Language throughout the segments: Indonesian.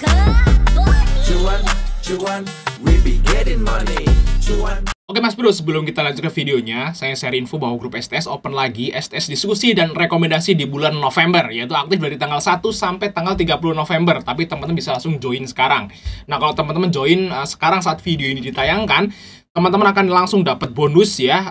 Cuan, cuan, we be getting money. Cuan. Oke Mas Bro, sebelum kita lanjut ke videonya, saya share info bahwa grup STS open lagi, STS diskusi dan rekomendasi di bulan November, yaitu aktif dari tanggal 1 sampai tanggal 30 November, tapi teman-teman bisa langsung join sekarang. Nah, kalau teman-teman join sekarang saat video ini ditayangkan, teman-teman akan langsung dapat bonus ya,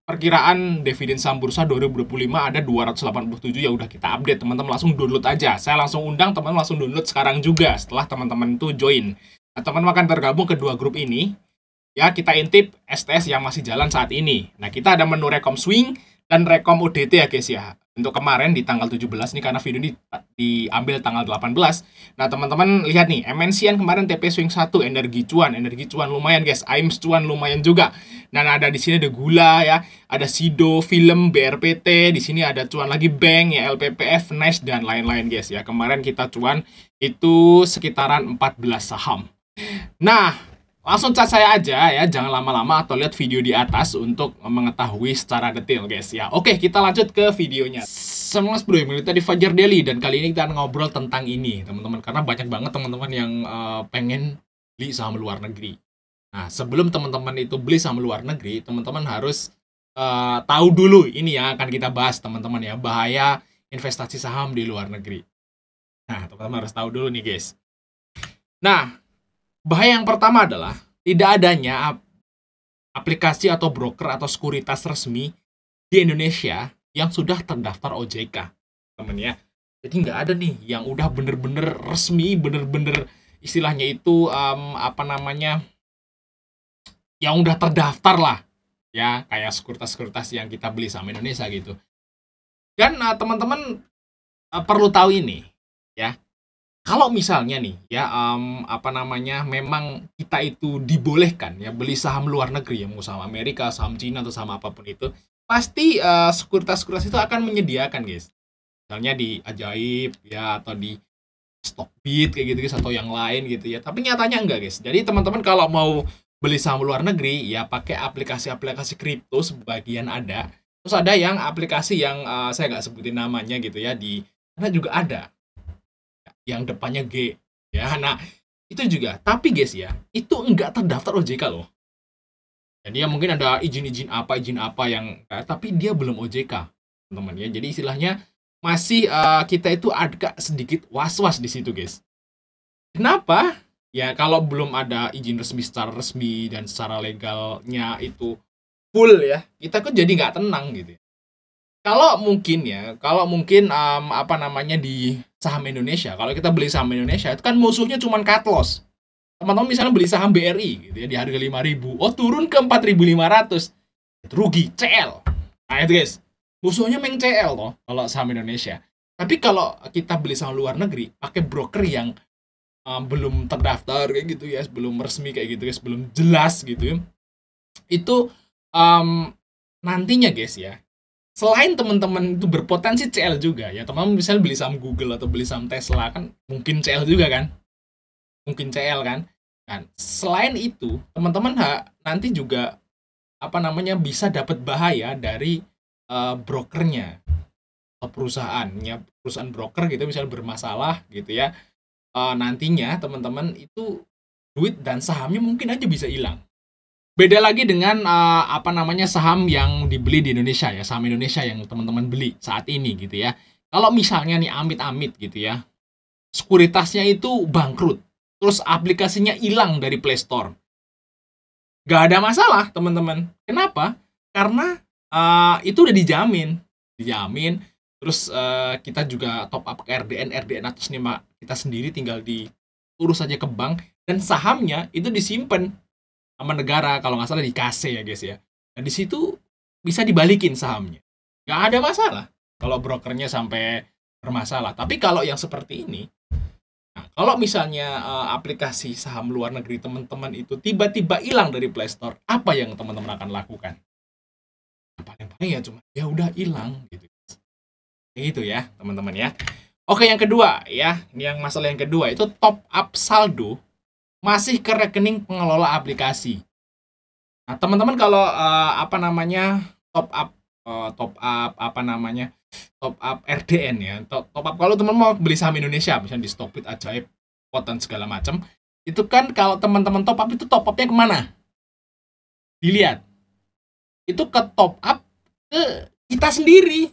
perkiraan dividen saham bursa 2025 ada 287 ya udah kita update, teman-teman langsung download aja. Saya langsung undang teman-teman langsung download sekarang juga setelah teman-teman itu join. Nah, teman-teman akan tergabung ke dua grup ini. Ya, kita intip STS yang masih jalan saat ini. Nah, kita ada menu Rekom Swing dan Rekom UDT ya guys ya. Untuk kemarin di tanggal 17 nih, karena video ini diambil tanggal 18. Nah, teman-teman lihat nih, MNCN kemarin TP Swing 1, energi cuan lumayan guys, AIMS cuan lumayan juga. Dan ada di sini ada gula ya, ada Sido, film, BRPT, di sini ada cuan lagi bank ya, LPPF, Nice dan lain-lain guys ya. Kemarin kita cuan itu sekitaran 14 saham. Nah, langsung chat saya aja ya, jangan lama-lama atau lihat video di atas untuk mengetahui secara detail guys ya. Oke, kita lanjut ke videonya. Mas Bro, militer di Fajar Daily, dan kali ini kita ngobrol tentang ini teman-teman, karena banyak banget teman-teman yang pengen beli saham luar negeri. Nah, sebelum teman-teman itu beli saham luar negeri, teman-teman harus tahu dulu ini yang akan kita bahas teman-teman ya, bahaya investasi saham di luar negeri. Nah, teman-teman harus tahu dulu nih guys. Nah, bahaya yang pertama adalah tidak adanya aplikasi atau broker atau sekuritas resmi di Indonesia yang sudah terdaftar OJK, teman ya. Jadi nggak ada nih yang udah bener-bener resmi, bener-bener istilahnya itu yang udah terdaftar lah, ya kayak sekuritas-sekuritas yang kita beli sama Indonesia gitu. Dan teman-teman perlu tahu ini, ya. Kalau misalnya nih ya memang kita itu dibolehkan ya beli saham luar negeri ya, mau saham Amerika, saham Cina atau saham apapun itu, pasti sekuritas-sekuritas itu akan menyediakan guys. Misalnya di Ajaib ya, atau di Stockbit kayak gitu guys, atau yang lain gitu ya. Tapi nyatanya enggak guys. Jadi teman-teman kalau mau beli saham luar negeri ya pakai aplikasi-aplikasi kripto, sebagian ada. Terus ada yang aplikasi yang saya nggak sebutin namanya gitu ya, di sana juga ada yang depannya G ya. Nah, itu juga, tapi guys ya, itu enggak terdaftar OJK loh. Jadi ya mungkin ada izin apa yang tapi dia belum OJK teman-teman ya. Jadi istilahnya masih kita itu agak sedikit was-was di situ guys. Kenapa? Ya kalau belum ada izin resmi secara resmi dan secara legalnya itu full ya, kita kok jadi nggak tenang gitu. Kalau mungkin di saham Indonesia, kalau kita beli saham Indonesia itu kan musuhnya cuma cut loss. Teman-teman misalnya beli saham BRI gitu ya di harga 5.000, oh turun ke 4.500, itu rugi, CL. Nah itu guys, musuhnya meng CL toh kalau saham Indonesia. Tapi kalau kita beli saham luar negeri pakai broker yang belum terdaftar kayak gitu ya, belum resmi kayak gitu guys, belum jelas gitu, itu nantinya guys ya, selain teman-teman itu berpotensi CL juga ya, teman-teman misalnya beli saham Google atau beli saham Tesla kan mungkin CL juga kan, mungkin CL kan. Nah, selain itu teman-teman nanti juga bisa dapat bahaya dari brokernya atau perusahaan broker gitu misalnya bermasalah gitu ya. Nantinya teman-teman itu duit dan sahamnya mungkin aja bisa hilang. Beda lagi dengan saham yang dibeli di Indonesia ya, saham Indonesia yang teman-teman beli saat ini gitu ya. Kalau misalnya nih amit-amit gitu ya, sekuritasnya itu bangkrut, terus aplikasinya hilang dari Play Store, gak ada masalah teman-teman. Kenapa? Karena itu udah dijamin. Terus kita juga top up ke RDN atas nama kita sendiri, tinggal diurus aja ke bank, dan sahamnya itu disimpan sama negara, kalau nggak salah di KASE ya guys ya. Nah di situ bisa dibalikin sahamnya, nggak ada masalah kalau brokernya sampai bermasalah. Tapi kalau yang seperti ini, nah, kalau misalnya aplikasi saham luar negeri teman-teman itu tiba-tiba hilang dari Play Store, apa yang teman-teman akan lakukan? Paling-paling ya cuma ya udah hilang gitu. Itu ya teman-teman ya. Oke, yang kedua ya, yang masalah yang kedua itu top up saldo masih ke rekening pengelola aplikasi. Nah, teman-teman kalau top up RDN ya, top up kalau teman mau beli saham Indonesia misalnya di Stockbit, Ajaib, spot dan segala macam. Itu kan kalau teman-teman top up itu top upnya kemana? Dilihat. Itu ke top up ke kita sendiri.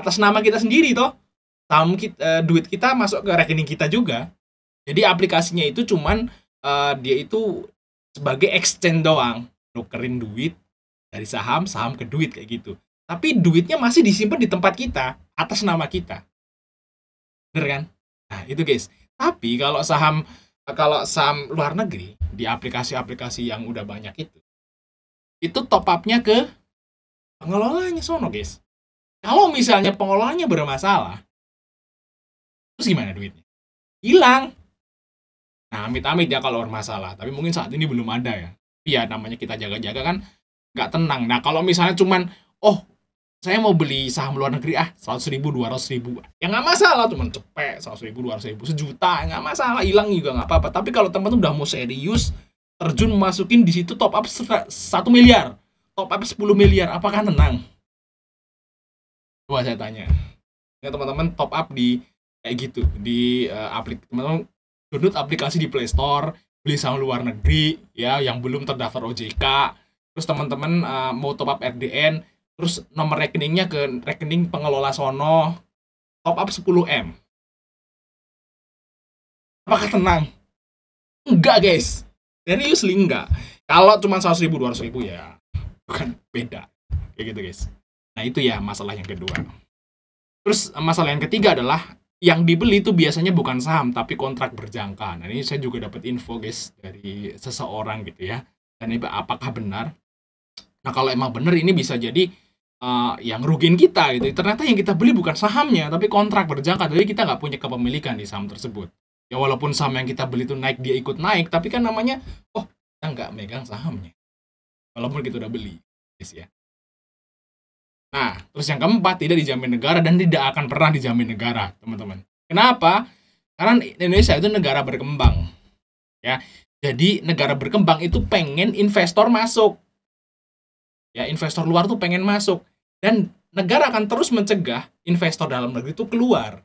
Atas nama kita sendiri toh. Duit kita masuk ke rekening kita juga. Jadi aplikasinya itu cuman dia itu sebagai exchange doang. Nukerin duit dari saham ke duit kayak gitu. Tapi duitnya masih disimpan di tempat kita atas nama kita. Bener kan? Nah, itu guys. Tapi kalau saham luar negeri di aplikasi-aplikasi yang udah banyak itu top up-nya ke pengelolanya sono, guys. Kalau misalnya pengelolanya bermasalah, terus gimana duitnya? Hilang. Nah, amit-amit ya kalau bermasalah. Tapi mungkin saat ini belum ada ya. Iya, namanya kita jaga-jaga kan nggak tenang. Nah, kalau misalnya cuman, saya mau beli saham luar negeri 100.000, 200.000, ya nggak masalah, cuman cepet 100.000, 200.000, sejuta nggak masalah, hilang juga nggak apa-apa. Tapi kalau teman-teman udah mau serius terjun masukin di situ top up 1 miliar, top up 10 miliar, apakah tenang? Coba saya tanya. Ya teman-teman top up di kayak gitu di teman-teman download aplikasi di Play Store, beli saham luar negeri ya yang belum terdaftar OJK, terus teman-teman mau top up RDN, terus nomor rekeningnya ke rekening pengelola sono, top up 10M. Apakah tenang? Enggak, guys. Seriously enggak. Kalau cuma 100.000, 200.000 ya bukan beda. Kayak gitu, guys. Nah, itu ya masalah yang kedua. Terus masalah yang ketiga adalah yang dibeli itu biasanya bukan saham tapi kontrak berjangka. Nah, ini saya juga dapat info, guys, dari seseorang gitu ya. Dan ini apakah benar? Nah, kalau emang benar ini bisa jadi yang rugiin kita gitu. Ternyata yang kita beli bukan sahamnya, tapi kontrak berjangka. Jadi kita nggak punya kepemilikan di saham tersebut. Ya walaupun saham yang kita beli itu naik, dia ikut naik, tapi kan namanya, kita nggak megang sahamnya. Walaupun kita udah beli, guys ya. Nah, terus yang keempat, tidak dijamin negara dan tidak akan pernah dijamin negara, teman-teman. Kenapa? Karena Indonesia itu negara berkembang. Ya, jadi negara berkembang itu pengen investor masuk. Ya, investor luar tuh pengen masuk. Dan negara akan terus mencegah investor dalam negeri itu keluar.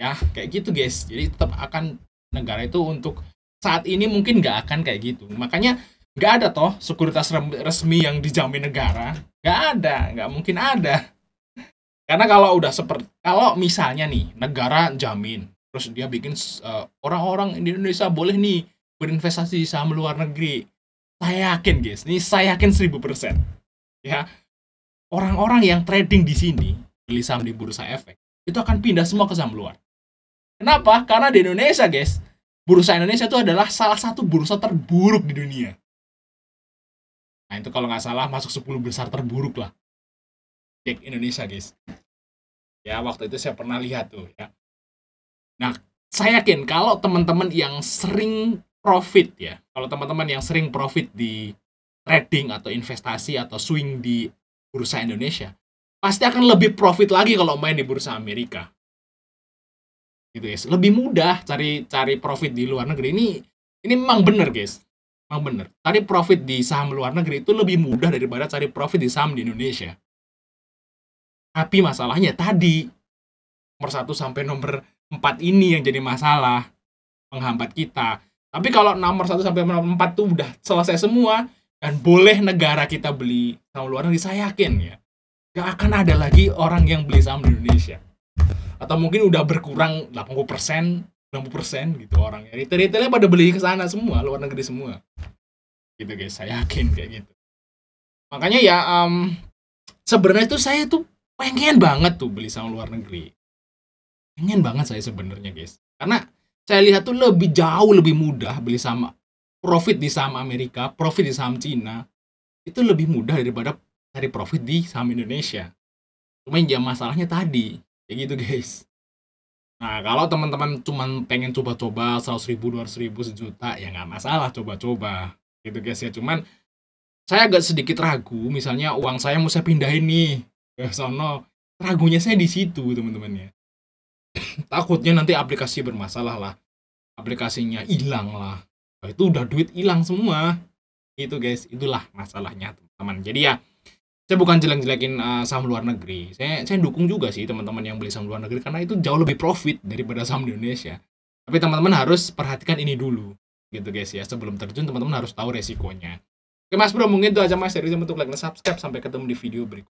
Ya, kayak gitu, guys. Jadi tetap akan negara itu untuk saat ini mungkin nggak akan kayak gitu. Makanya nggak ada toh sekuritas resmi yang dijamin negara. Nggak ada, nggak mungkin ada. Karena kalau misalnya nih negara jamin, terus dia bikin orang-orang di Indonesia boleh nih berinvestasi di saham luar negeri. Saya yakin, guys, nih saya yakin 1000%. Ya, orang-orang yang trading di sini, beli saham di bursa efek, itu akan pindah semua ke saham luar. Kenapa? Karena di Indonesia, guys, bursa Indonesia itu adalah salah satu bursa terburuk di dunia. Nah, itu kalau nggak salah masuk 10 besar terburuk lah. Cek Indonesia, guys. Ya, waktu itu saya pernah lihat tuh, ya. Nah, saya yakin kalau teman-teman yang sering profit ya, kalau teman-teman yang sering profit di trading atau investasi atau swing di bursa Indonesia, pasti akan lebih profit lagi kalau main di bursa Amerika. Gitu, guys. Lebih mudah cari profit di luar negeri. Ini memang benar, guys. Memang benar. Cari profit di saham luar negeri itu lebih mudah daripada cari profit di saham di Indonesia. Tapi masalahnya tadi nomor 1 sampai nomor 4 ini yang jadi masalah, menghambat kita. Tapi kalau nomor 1 sampai nomor 4 tuh udah selesai semua dan boleh negara kita beli saham luar negeri, saya yakin ya gak akan ada lagi orang yang beli saham di Indonesia. Atau mungkin udah berkurang 80%, 90% gitu orang. Retail-retailnya pada beli ke sana semua, luar negeri semua. Gitu, guys, saya yakin kayak gitu. Makanya ya sebenarnya tuh saya tuh pengen banget tuh beli saham luar negeri. Pengen banget saya sebenarnya, guys. Karena saya lihat tuh jauh lebih mudah beli saham, profit di saham Amerika, profit di saham Cina. Itu lebih mudah daripada cari profit di saham Indonesia. Cuma yang masalahnya tadi, kayak gitu, guys. Nah, kalau teman-teman cuma pengen coba-coba 100.000, 200.000, sejuta, ya nggak masalah coba-coba. Gitu, guys ya. Cuman saya agak sedikit ragu, misalnya uang saya mau saya pindahin nih ke sono. Ragunya saya di situ, teman-teman ya. Takutnya nanti aplikasi bermasalah lah, aplikasinya hilang lah, itu udah duit hilang semua. Itu, guys, itulah masalahnya, teman-teman. Jadi ya saya bukan jelek-jelekin saham luar negeri, saya dukung juga sih teman-teman yang beli saham luar negeri karena itu jauh lebih profit daripada saham di Indonesia. Tapi teman-teman harus perhatikan ini dulu gitu guys ya. Sebelum terjun teman-teman harus tahu resikonya. Oke Mas Bro, mungkin itu aja Mas dari saya untuk like dan subscribe. Sampai ketemu di video berikutnya.